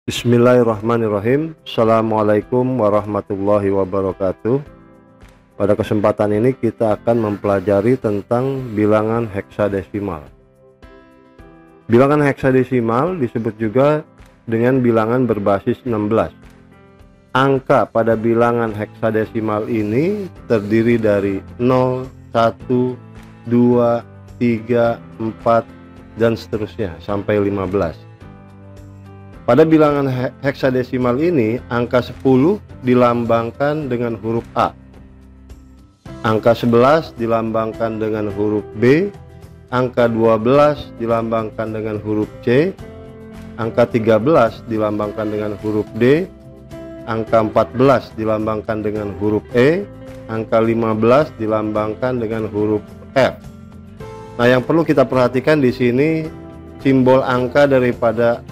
Bismillahirrahmanirrahim. Assalamualaikum warahmatullahi wabarakatuh. Pada kesempatan ini kita akan mempelajari tentang bilangan heksadesimal. Bilangan heksadesimal disebut juga dengan bilangan berbasis 16. Angka pada bilangan heksadesimal ini terdiri dari 0, 1, 2, 3, 4, dan seterusnya sampai 15. Pada bilangan heksadesimal ini, angka 10 dilambangkan dengan huruf A. Angka 11 dilambangkan dengan huruf B. Angka 12 dilambangkan dengan huruf C. Angka 13 dilambangkan dengan huruf D. Angka 14 dilambangkan dengan huruf E. Angka 15 dilambangkan dengan huruf F. Nah, yang perlu kita perhatikan di sini simbol angka daripada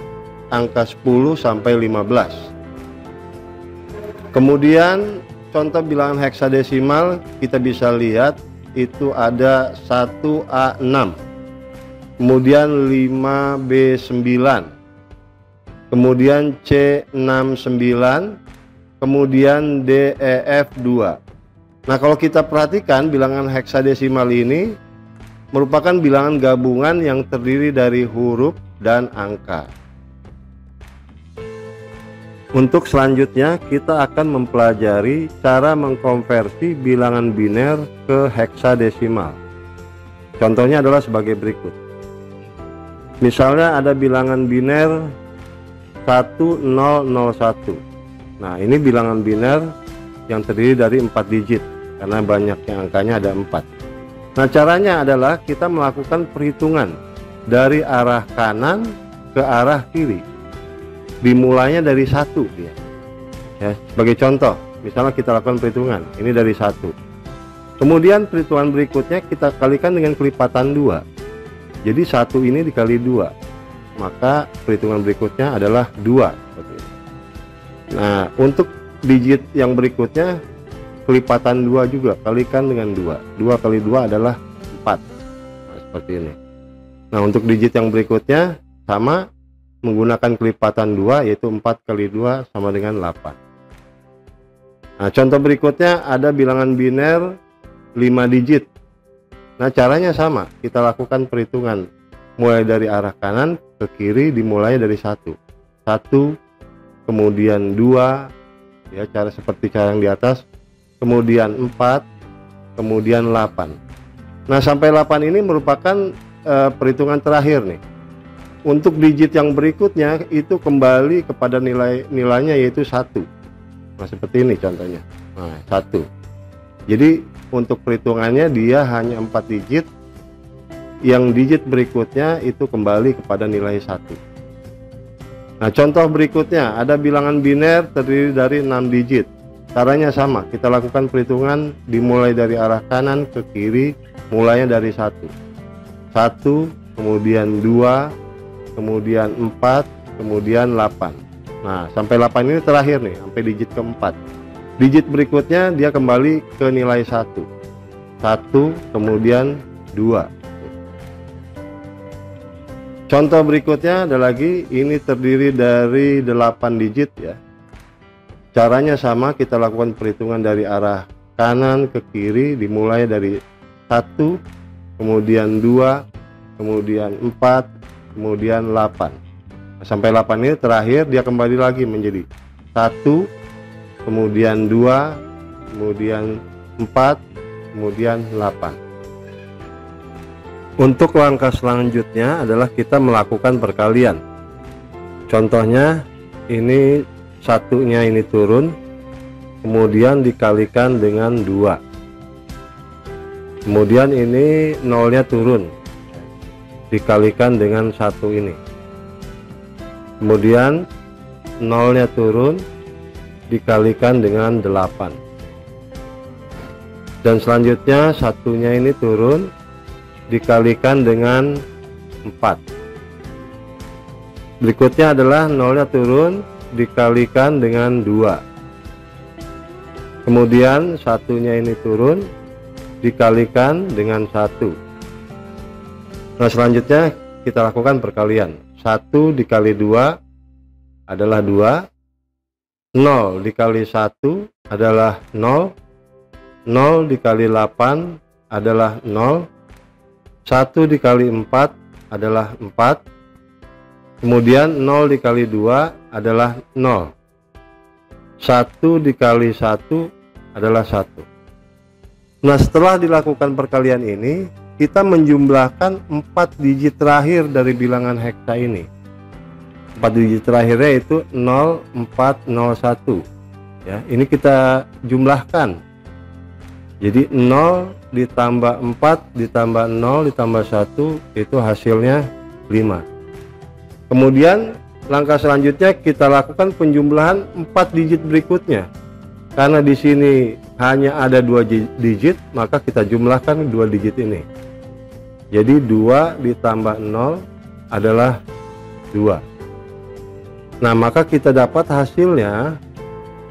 angka 10 sampai 15. Kemudian contoh bilangan heksadesimal kita bisa lihat itu ada 1A6, kemudian 5B9, kemudian C69, kemudian DEF2. Nah, kalau kita perhatikan bilangan heksadesimal ini merupakan bilangan gabungan yang terdiri dari huruf dan angka. Untuk selanjutnya kita akan mempelajari cara mengkonversi bilangan biner ke heksadesimal. Contohnya adalah sebagai berikut. Misalnya ada bilangan biner 1001. Nah, ini bilangan biner yang terdiri dari 4 digit karena banyaknya angkanya ada 4. Nah, caranya adalah kita melakukan perhitungan dari arah kanan ke arah kiri. Dimulainya dari 1 dia. Ya, sebagai contoh, misalnya kita lakukan perhitungan, ini dari 1. Kemudian perhitungan berikutnya kita kalikan dengan kelipatan 2. Jadi 1 ini dikali 2. Maka perhitungan berikutnya adalah 2. Nah, untuk digit yang berikutnya kelipatan 2 juga, kalikan dengan 2. 2 kali 2 adalah 4. Nah, seperti ini. Nah, untuk digit yang berikutnya sama, menggunakan kelipatan 2, yaitu 4 kali 2 sama dengan 8. Nah, contoh berikutnya ada bilangan biner 5 digit. Nah, caranya sama, kita lakukan perhitungan mulai dari arah kanan ke kiri, dimulai dari 1, kemudian 2, ya, cara seperti cara yang di atas, kemudian 4, kemudian 8. Nah, sampai 8 ini merupakan perhitungan terakhir nih. Untuk digit yang berikutnya itu kembali kepada nilainya, yaitu 1. Nah, seperti ini contohnya. Nah, 1. Jadi untuk perhitungannya dia hanya 4 digit. Yang digit berikutnya itu kembali kepada nilai 1. Nah, contoh berikutnya ada bilangan biner terdiri dari 6 digit. Caranya sama, kita lakukan perhitungan dimulai dari arah kanan ke kiri, mulainya dari 1, kemudian 2, kemudian 4, kemudian 8. Nah, sampai 8 ini terakhir nih, sampai digit keempat. Digit berikutnya dia kembali ke nilai 1, kemudian 2. Contoh berikutnya ada lagi, ini terdiri dari 8 digit ya. Caranya sama, kita lakukan perhitungan dari arah kanan ke kiri, dimulai dari 1, kemudian 2, kemudian 4, kemudian 8. Nah, sampai 8 ini terakhir dia kembali lagi menjadi 1, kemudian 2, kemudian 4, kemudian 8. Untuk langkah selanjutnya adalah kita melakukan perkalian. Contohnya ini 1-nya ini turun, kemudian dikalikan dengan 2. Kemudian ini 0-nya turun, dikalikan dengan 1 ini. Kemudian 0-nya turun, dikalikan dengan 8. Dan selanjutnya 1-nya ini turun, dikalikan dengan 4. Berikutnya adalah 0-nya turun, dikalikan dengan 2. Kemudian 1-nya ini turun, dikalikan dengan 1. Nah, selanjutnya kita lakukan perkalian. 1 dikali 2 adalah 2, 0 dikali 1 adalah 0, 0 dikali 8 adalah 0, 1 dikali 4 adalah 4, kemudian 0 dikali 2 adalah 0, 1 dikali 1 adalah 1. Nah, setelah dilakukan perkalian ini, kita menjumlahkan 4 digit terakhir dari bilangan heksa ini. 4 digit terakhirnya itu 0401. Ya, ini kita jumlahkan. Jadi 0 ditambah 4 ditambah 0 ditambah 1 itu hasilnya 5. Kemudian langkah selanjutnya kita lakukan penjumlahan 4 digit berikutnya. Karena di sini hanya ada 2 digit, maka kita jumlahkan 2 digit ini. Jadi 2 ditambah 0 adalah 2. Nah, maka kita dapat hasilnya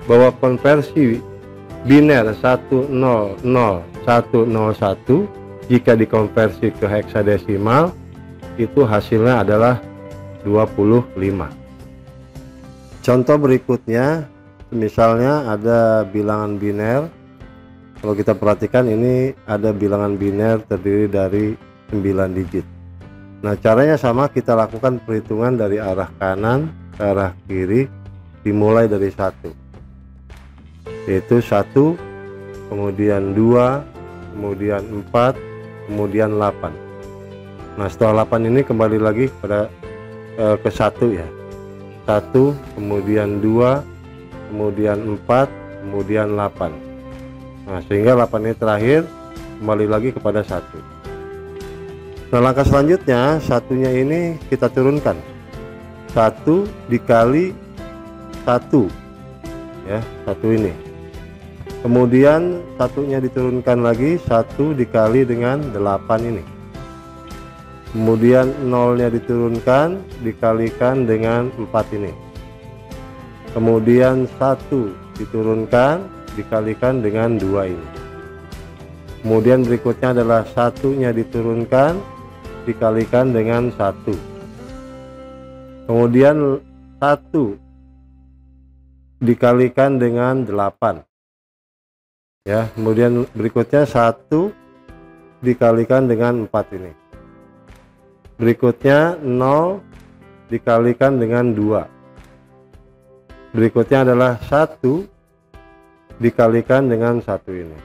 bahwa konversi biner 1000101 jika dikonversi ke heksadesimal itu hasilnya adalah 25. Contoh berikutnya, misalnya ada bilangan biner. Kalau kita perhatikan ini ada bilangan biner terdiri dari 9 digit. Nah, caranya sama, kita lakukan perhitungan dari arah kanan ke arah kiri dimulai dari 1, yaitu 1, kemudian 2, kemudian 4, kemudian 8. Nah, setelah 8 ini kembali lagi pada ke 1 ya. 1, kemudian 2, kemudian 4, kemudian 8. Nah, sehingga 8 ini terakhir kembali lagi kepada 1. Nah, langkah selanjutnya satunya ini kita turunkan. 1 dikali 1 ya, 1 ini. Kemudian satunya diturunkan lagi, 1 dikali dengan 8 ini. Kemudian 0-nya diturunkan dikalikan dengan 4 ini. Kemudian 1 diturunkan dikalikan dengan 2 ini. Kemudian berikutnya adalah 1-nya diturunkan dikalikan dengan 1. Kemudian 1 dikalikan dengan 8. Ya, kemudian berikutnya 1 dikalikan dengan 4 ini. Berikutnya 0 dikalikan dengan 2. Berikutnya adalah 1 dikalikan dengan 1 ini.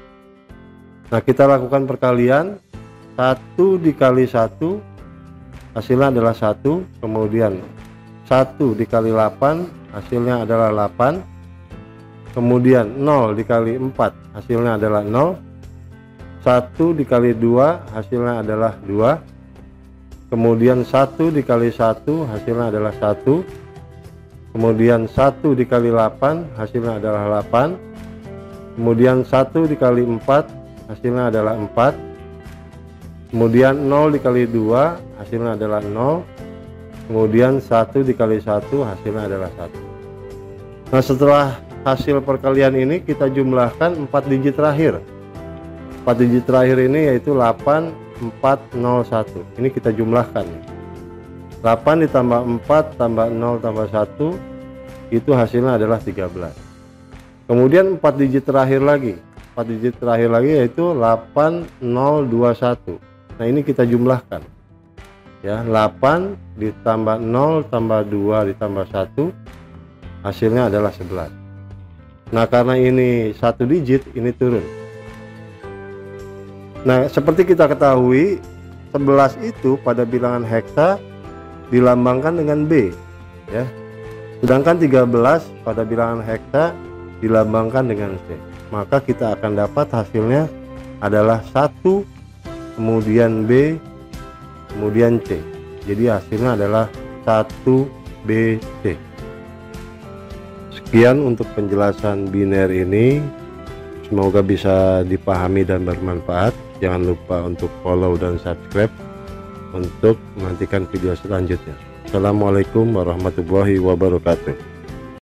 Nah, kita lakukan perkalian. 1 dikali 1 hasilnya adalah 1. Kemudian 1 dikali 8 hasilnya adalah 8. Kemudian 0 dikali 4 hasilnya adalah 0. 1 dikali 2 hasilnya adalah 2. Kemudian 1 dikali 1 hasilnya adalah 1. Kemudian 1 dikali 8 hasilnya adalah 8. Kemudian 1 dikali 4 hasilnya adalah 4. Kemudian 0 dikali 2 hasilnya adalah 0. Kemudian 1 dikali 1 hasilnya adalah 1. Nah, setelah hasil perkalian ini kita jumlahkan 4 digit terakhir. 4 digit terakhir ini yaitu 8401. Ini kita jumlahkan. 8 ditambah 4 tambah 0 tambah 1 itu hasilnya adalah 13. Kemudian 4 digit terakhir lagi. 4 digit terakhir lagi yaitu 8021. Nah, ini kita jumlahkan. Ya, 8 ditambah 0 tambah 2 ditambah 1 hasilnya adalah 11. Nah, karena ini 1 digit, ini turun. Nah, seperti kita ketahui 11 itu pada bilangan heksa dilambangkan dengan B ya. Sedangkan 13 pada bilangan heksa dilambangkan dengan C. Maka kita akan dapat hasilnya adalah 1, kemudian B, kemudian C. Jadi hasilnya adalah 1BC. Sekian untuk penjelasan biner ini. Semoga bisa dipahami dan bermanfaat. Jangan lupa untuk follow dan subscribe untuk menantikan video selanjutnya. Assalamualaikum warahmatullahi wabarakatuh.